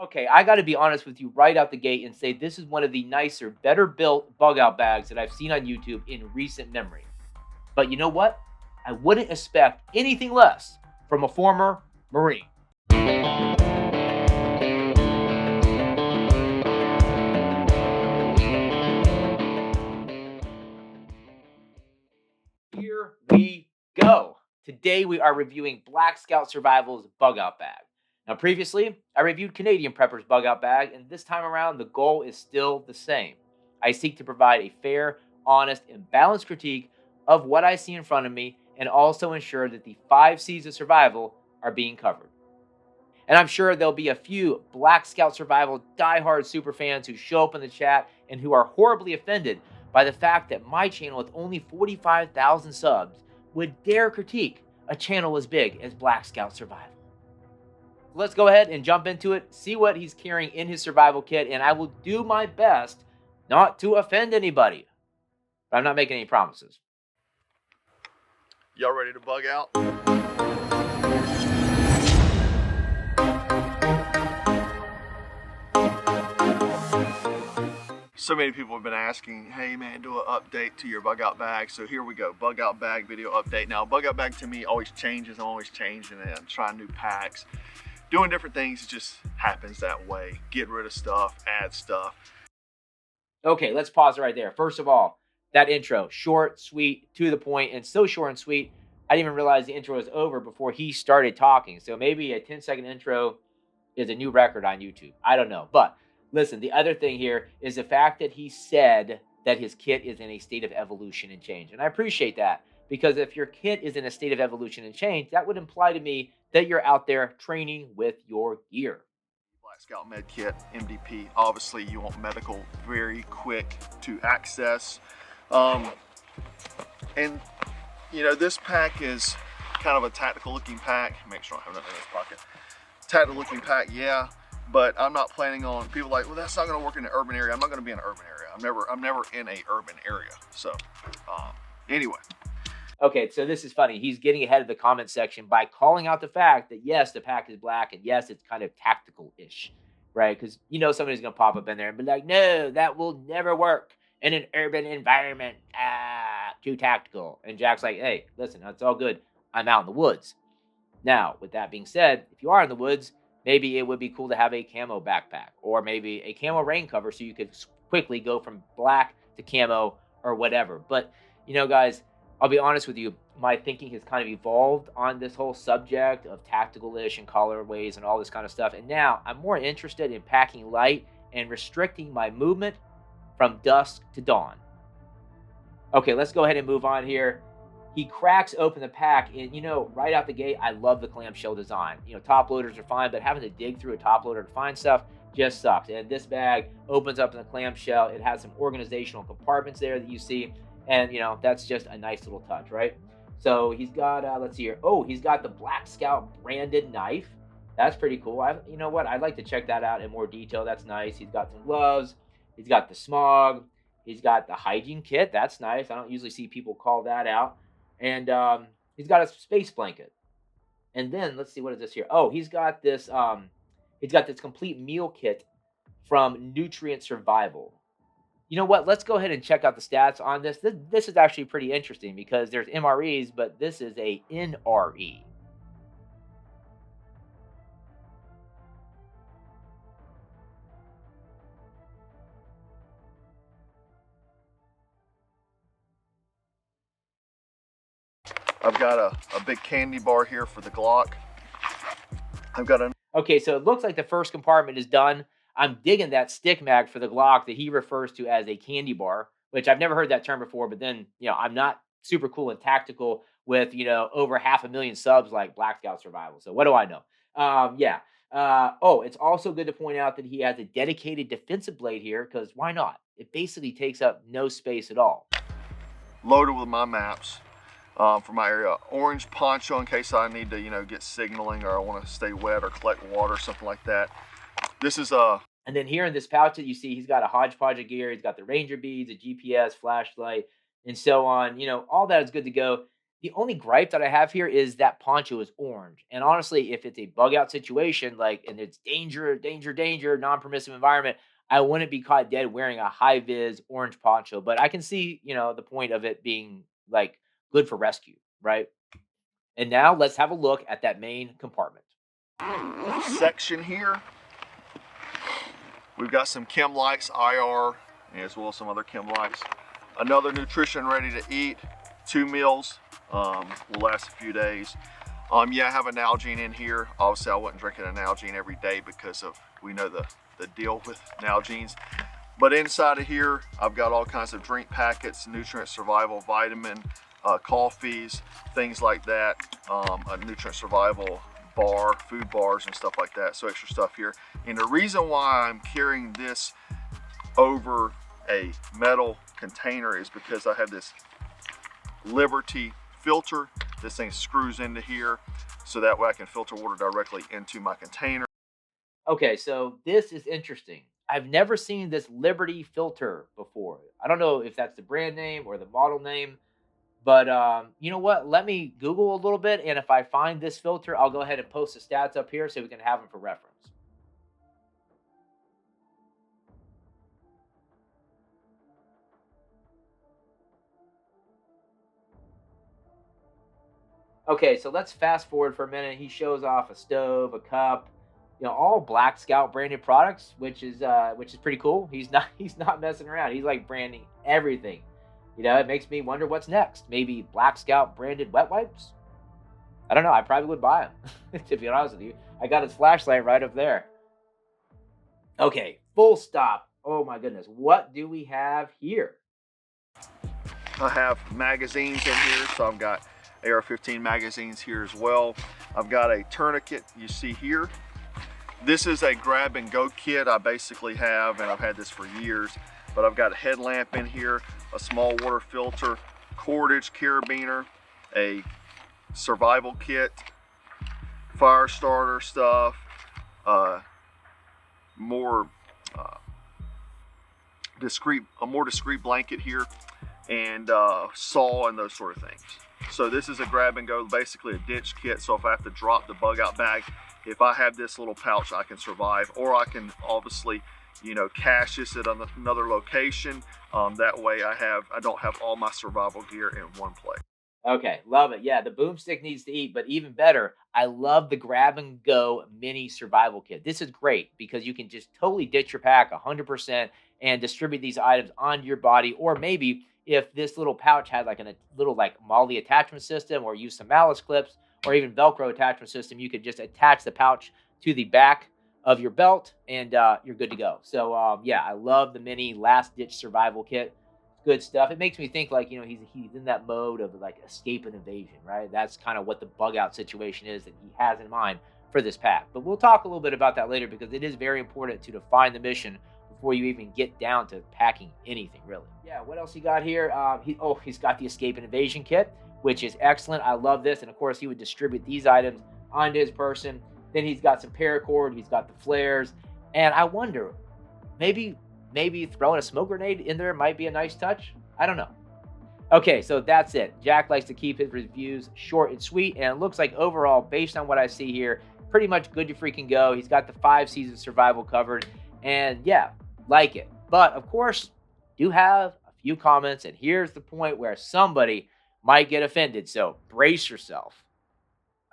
Okay, I got to be honest with you right out the gate and say this is one of the nicer, better built bug out bags that I've seen on YouTube in recent memory. But you know what? I wouldn't expect anything less from a former Marine. Here we go. Today we are reviewing Black Scout Survival's bug out bag. Now, previously, I reviewed Canadian Prepper's bug out bag, and this time around, the goal is still the same. I seek to provide a fair, honest, and balanced critique of what I see in front of me and also ensure that the 5 C's of survival are being covered. And I'm sure there'll be a few Black Scout Survival diehard superfans who show up in the chat and who are horribly offended by the fact that my channel with only 45,000 subs would dare critique a channel as big as Black Scout Survival. Let's go ahead and jump into it, see what he's carrying in his survival kit, and I will do my best not to offend anybody. But I'm not making any promises. Y'all ready to bug out? So many people have been asking, hey man, do an update to your bug out bag. So here we go, bug out bag video update. Now, bug out bag to me always changes. I'm always changing it. I'm trying new packs, doing different things. It just happens that way. Get rid of stuff, add stuff. Okay, let's pause right there. First of all, that intro, short, sweet, to the point, and so short and sweet, I didn't even realize the intro was over before he started talking. So maybe a 10-second intro is a new record on YouTube. I don't know. But listen, the other thing here is the fact that he said that his kit is in a state of evolution and change. And I appreciate that, because if your kit is in a state of evolution and change, that would imply to me that you're out there training with your gear. Black Scout Med Kit, MDP. Obviously, you want medical, very quick to access. And you know, this pack is kind of a tactical looking pack. Make sure I have nothing in this pocket. Tactical looking pack, yeah, but I'm not planning on, people like, well, that's not gonna work in an urban area. I'm not gonna be in an urban area. I'm never in a urban area. So anyway. Okay, so this is funny. He's getting ahead of the comment section by calling out the fact that yes, the pack is black, and yes, it's kind of tactical-ish, right? Because you know somebody's gonna pop up in there and be like, "No, that will never work in an urban environment. Ah, too tactical." And Jack's like, "Hey, listen, that's all good. I'm out in the woods." Now, with that being said, if you are in the woods, maybe it would be cool to have a camo backpack or maybe a camo rain cover so you could quickly go from black to camo or whatever. But you know, guys, I'll be honest with you, my thinking has kind of evolved on this whole subject of tactical-ish and colorways and all this kind of stuff. And now I'm more interested in packing light and restricting my movement from dusk to dawn. Okay, let's go ahead and move on here. He cracks open the pack, and you know, right out the gate, I love the clamshell design. You know, top loaders are fine, but having to dig through a top loader to find stuff just sucks. And this bag opens up in the clamshell. It has some organizational compartments there that you see. And, you know, that's just a nice little touch, right? So he's got, let's see here. Oh, he's got the Black Scout branded knife. That's pretty cool. You know what? I'd like to check that out in more detail. That's nice. He's got some gloves. He's got the smog. He's got the hygiene kit. That's nice. I don't usually see people call that out. And he's got a space blanket. And then, let's see, what is this here? Oh, he's got this complete meal kit from Nutrient Survival. You know what? Let's go ahead and check out the stats on this. This is actually pretty interesting because there's MREs, but this is a NRE. I've got a big candy bar here for the Glock. I've got a... Okay, so it looks like the first compartment is done. I'm digging that stick mag for the Glock that he refers to as a candy bar, which I've never heard that term before, but then, you know, I'm not super cool and tactical with, you know, over 500,000 subs like Black Scout Survival. So what do I know? Oh, it's also good to point out that he has a dedicated defensive blade here, because why not? It basically takes up no space at all. Loaded with my maps for my area. Orange poncho in case I need to, you know, get signaling or I want to stay wet or collect water, something like that. This is And then here in this pouch that you see, he's got a hodgepodge of gear. He's got the Ranger beads, a GPS, flashlight, and so on. You know, all that is good to go. The only gripe that I have here is that poncho is orange. And honestly, if it's a bug out situation, like, and it's danger, danger, danger, non-permissive environment, I wouldn't be caught dead wearing a high vis orange poncho. But I can see, the point of it being like good for rescue, right? And now let's have a look at that main compartment. Section here, we've got some chem lights, IR, as well as some other chem lights. Another nutrition ready to eat, 2 meals, will last a few days. Yeah, I have an Nalgene in here. Obviously, I wasn't drinking an Nalgene every day because we know the deal with Nalgenes. But inside of here, I've got all kinds of drink packets, nutrient survival, vitamin, coffees, things like that. A nutrient survival bar, food bars and stuff like that. So extra stuff here. And the reason why I'm carrying this over a metal container is because I have this Liberty filter. This thing screws into here, so that way I can filter water directly into my container. Okay, so this is interesting. I've never seen this Liberty filter before. I don't know if that's the brand name or the model name, but you know what? Let me Google a little bit, and if I find this filter, I'll go ahead and post the stats up here so we can have them for reference. Okay, so let's fast forward for a minute. He shows off a stove, a cup, all Black Scout branded products, which is pretty cool. He's not messing around. He's like branding everything. It makes me wonder what's next. Maybe Black Scout branded wet wipes. I don't know. I probably would buy them to be honest with you. I got his flashlight right up there. Okay, full stop. Oh my goodness, what do we have here? I have magazines in here, so I've got AR-15 magazines here as well. I've got a tourniquet you see here. This is a grab and go kit I basically have, and I've had this for years, but I've got a headlamp in here, a small water filter, cordage carabiner, a survival kit, fire starter stuff, a more discreet blanket here, and saw and those sort of things. So this is a grab and go, basically a ditch kit. So if I have to drop the bug out bag, if I have this little pouch, I can survive, or I can obviously, cache this at another location. That way I don't have all my survival gear in one place. Okay, love it. Yeah, the boomstick needs to eat, but even better, I love the grab and go mini survival kit. This is great because you can just totally ditch your pack 100% and distribute these items onto your body. Or maybe if this little pouch had like a little like MOLLE attachment system, or use some malice clips, or even Velcro attachment system, you could just attach the pouch to the back of your belt and you're good to go. So yeah, I love the mini last ditch survival kit. Good stuff. It makes me think like, he's in that mode of like escape and evasion, right? That's kind of what the bug out situation is that he has in mind for this pack. But we'll talk a little bit about that later because it is very important to define the mission before you even get down to packing anything, really. Yeah, what else he got here? He's got the escape and evasion kit, which is excellent. I love this. And of course, he would distribute these items onto his person. Then he's got some paracord. He's got the flares. And I wonder, maybe throwing a smoke grenade in there might be a nice touch. I don't know. Okay, so that's it. Jack likes to keep his reviews short and sweet, and it looks like overall, based on what I see here, pretty much good to freaking go. He's got the 5 season survival covered, and yeah, like it. But of course, do have a few comments, and here's the point where somebody might get offended, so brace yourself.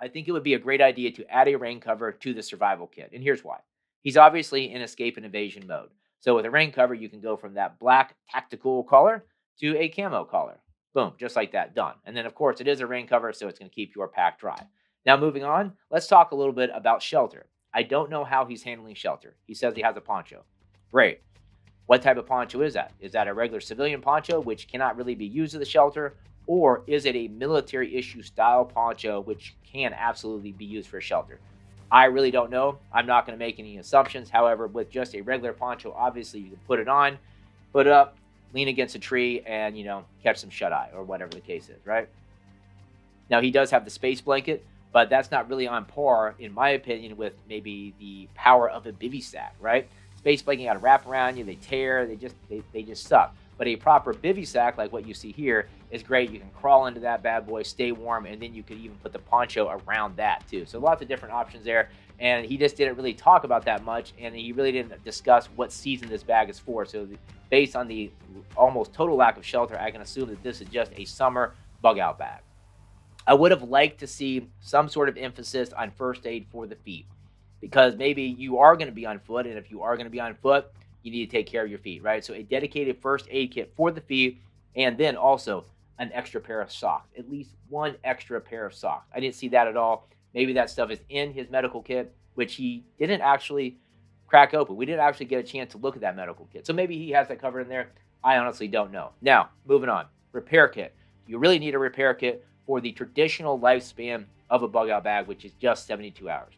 I think it would be a great idea to add a rain cover to the survival kit, and here's why. He's obviously in escape and evasion mode. So with a rain cover, you can go from that black tactical collar to a camo collar. Boom, just like that, done. And then, of course, it is a rain cover, so it's going to keep your pack dry. Now, moving on, let's talk a little bit about shelter. I don't know how he's handling shelter. He says he has a poncho. Great. What type of poncho is that? Is that a regular civilian poncho, which cannot really be used as a shelter? Or is it a military issue style poncho, which can absolutely be used for a shelter? I really don't know. I'm not going to make any assumptions. However, with just a regular poncho, obviously you can put it on, put it up, lean against a tree, and, catch some shut-eye or whatever the case is, right? Now, he does have the space blanket, but that's not really on par, in my opinion, with maybe the power of a bivy sack, right? Space blanket got to wrap around you. They tear. They just suck. But a proper bivy sack, like what you see here, is great. You can crawl into that bad boy, stay warm, and then you could even put the poncho around that too. So lots of different options there. And he just didn't really talk about that much, and he really didn't discuss what season this bag is for. So based on the almost total lack of shelter, I can assume that this is just a summer bug out bag. I would have liked to see some sort of emphasis on first aid for the feet, because maybe you are going to be on foot, and if you are going to be on foot, you need to take care of your feet, right? So a dedicated first aid kit for the feet, and then also an extra pair of socks, at least one extra pair of socks. I didn't see that at all. Maybe that stuff is in his medical kit, which he didn't actually crack open. We didn't actually get a chance to look at that medical kit. So maybe he has that covered in there. I honestly don't know. Now, moving on. Repair kit. You really need a repair kit for the traditional lifespan of a bug out bag, which is just 72 hours.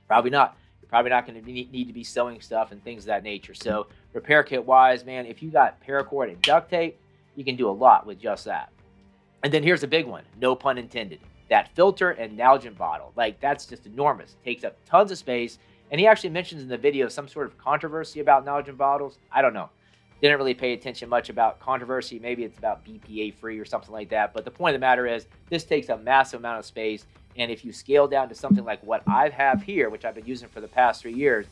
Probably not. You're probably not going to need to be sewing stuff and things of that nature. So repair kit wise, man, if you got paracord and duct tape, you can do a lot with just that. And then here's a big one, no pun intended. That filter and Nalgene bottle, like that's just enormous. Takes up tons of space. And he actually mentions in the video some sort of controversy about Nalgene bottles. I don't know. Didn't really pay attention much about controversy. Maybe it's about BPA free or something like that. But the point of the matter is this takes a massive amount of space. And if you scale down to something like what I have here, which I've been using for the past 3 years,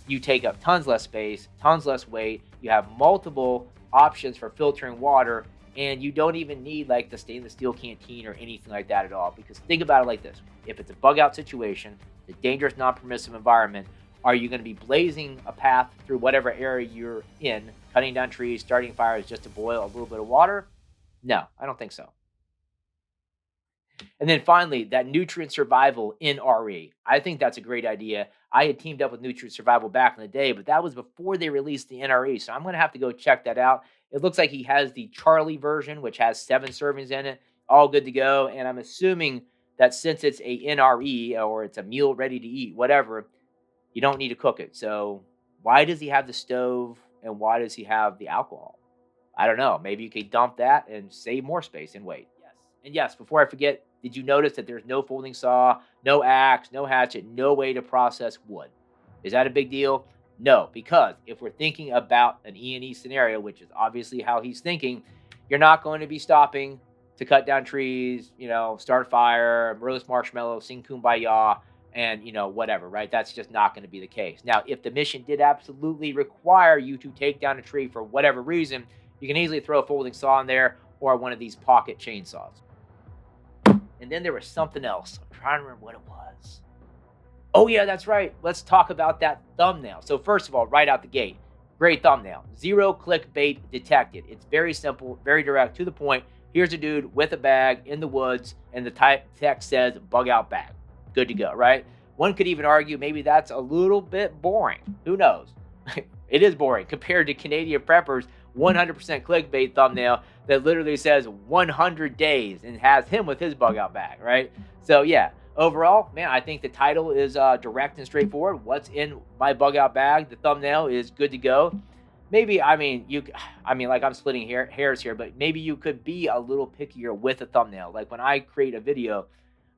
you take up tons less space, tons less weight. You have multiple options for filtering water. And you don't even need like the stainless steel canteen or anything like that at all. Because think about it like this. If it's a bug out situation, a dangerous, non-permissive environment, are you going to be blazing a path through whatever area you're in, cutting down trees, starting fires just to boil a little bit of water? No, I don't think so. And then finally, that Nutrient Survival NRE. I think that's a great idea. I had teamed up with Nutrient Survival back in the day, but that was before they released the NRE. So I'm going to have to go check that out. It looks like he has the Charlie version, which has 7 servings in it. All good to go. And I'm assuming that since it's a NRE or it's a meal ready to eat, whatever, you don't need to cook it. So why does he have the stove and why does he have the alcohol? I don't know. Maybe you could dump that and save more space and weight. Yes. And yes, before I forget, did you notice that there's no folding saw, no axe, no hatchet, no way to process wood? Is that a big deal? No, because if we're thinking about an E&E scenario, which is obviously how he's thinking, you're not going to be stopping to cut down trees, start a fire, roast marshmallows, sing Kumbaya, and, whatever, right? That's just not going to be the case. Now, if the mission did absolutely require you to take down a tree for whatever reason, you can easily throw a folding saw in there or one of these pocket chainsaws. And then there was something else. I'm trying to remember what it was. Oh, yeah, that's right. Let's talk about that thumbnail. So first of all, right out the gate, great thumbnail. 0 clickbait detected. It's very simple, very direct, to the point. Here's a dude with a bag in the woods, and the text says bug out bag. Good to go, right? One could even argue maybe that's a little bit boring. Who knows? It is boring compared to Canadian Prepper's 100% clickbait thumbnail that literally says 100 days and has him with his bug out bag, right? So yeah, overall, man, I think the title is direct and straightforward. What's in my bug out bag? The thumbnail is good to go. Maybe, like I'm splitting hairs here, but maybe you could be a little pickier with a thumbnail. Like when I create a video,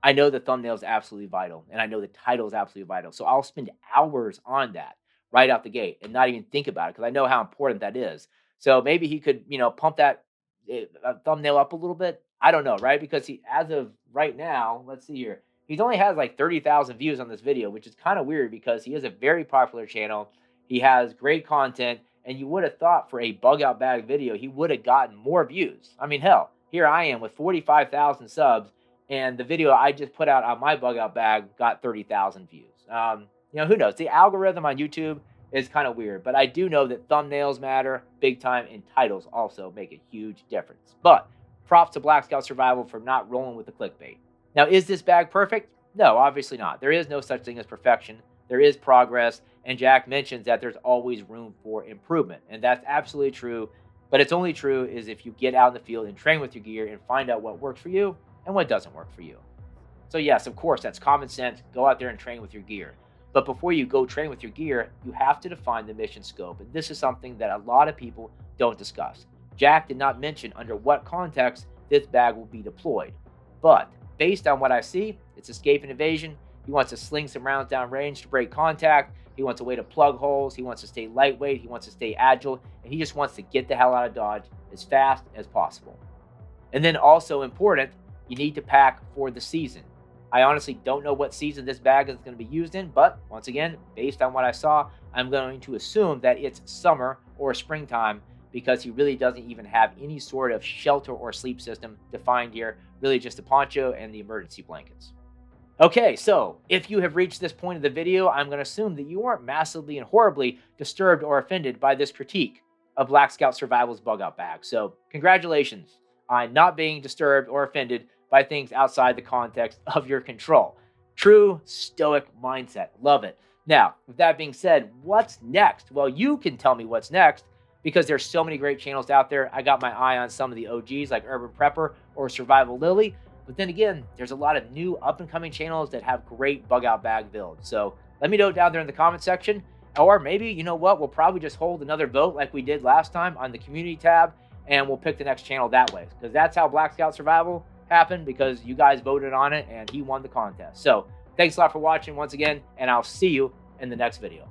I know the thumbnail is absolutely vital, and I know the title is absolutely vital. So I'll spend hours on that right out the gate and not even think about it because I know how important that is. So maybe he could, pump that thumbnail up a little bit. I don't know, right? Because as of right now, let's see here. He's only has like 30,000 views on this video, which is kind of weird because he is a very popular channel. He has great content, and you would have thought for a bug out bag video, he would have gotten more views. I mean, hell, here I am with 45,000 subs, and the video I just put out on my bug out bag got 30,000 views. Who knows? The algorithm on YouTube is kind of weird, but I do know that thumbnails matter big time, and titles also make a huge difference. But props to Black Scout Survival for not rolling with the clickbait. Now, is this bag perfect? No, obviously not. There is no such thing as perfection. There is progress, and Jack mentions that there's always room for improvement, and that's absolutely true. But it's only true is if you get out in the field and train with your gear and find out what works for you and what doesn't work for you. So yes, of course, that's common sense. Go out there and train with your gear. But before you go train with your gear, you have to define the mission scope. And this is something that a lot of people don't discuss. Jack did not mention under what context this bag will be deployed. But based on what I see, it's escape and evasion. He wants to sling some rounds down range to break contact. He wants a way to plug holes. He wants to stay lightweight. He wants to stay agile. And he just wants to get the hell out of Dodge as fast as possible. And then also important, you need to pack for the season. I honestly don't know what season this bag is going to be used in, but once again, based on what I saw, I'm going to assume that it's summer or springtime, because he really doesn't even have any sort of shelter or sleep system defined here, really just a poncho and the emergency blankets. Okay, so if you have reached this point of the video, I'm going to assume that you aren't massively and horribly disturbed or offended by this critique of Black Scout Survival's bug out bag. So congratulations on not being disturbed or offended by things outside the context of your control. True stoic mindset. Love it. Now, with that being said, what's next? Well, you can tell me what's next, because there's so many great channels out there. I got my eye on some of the OGs like Urban Prepper or Survival Lily. But then again, there's a lot of new up-and-coming channels that have great bug-out bag builds. So let me know down there in the comment section. Or maybe, you know what, we'll probably just hold another vote like we did last time on the community tab, and we'll pick the next channel that way. Because that's how Black Scout Survival happened, because you guys voted on it, and he won the contest. So thanks a lot for watching once again, and I'll see you in the next video.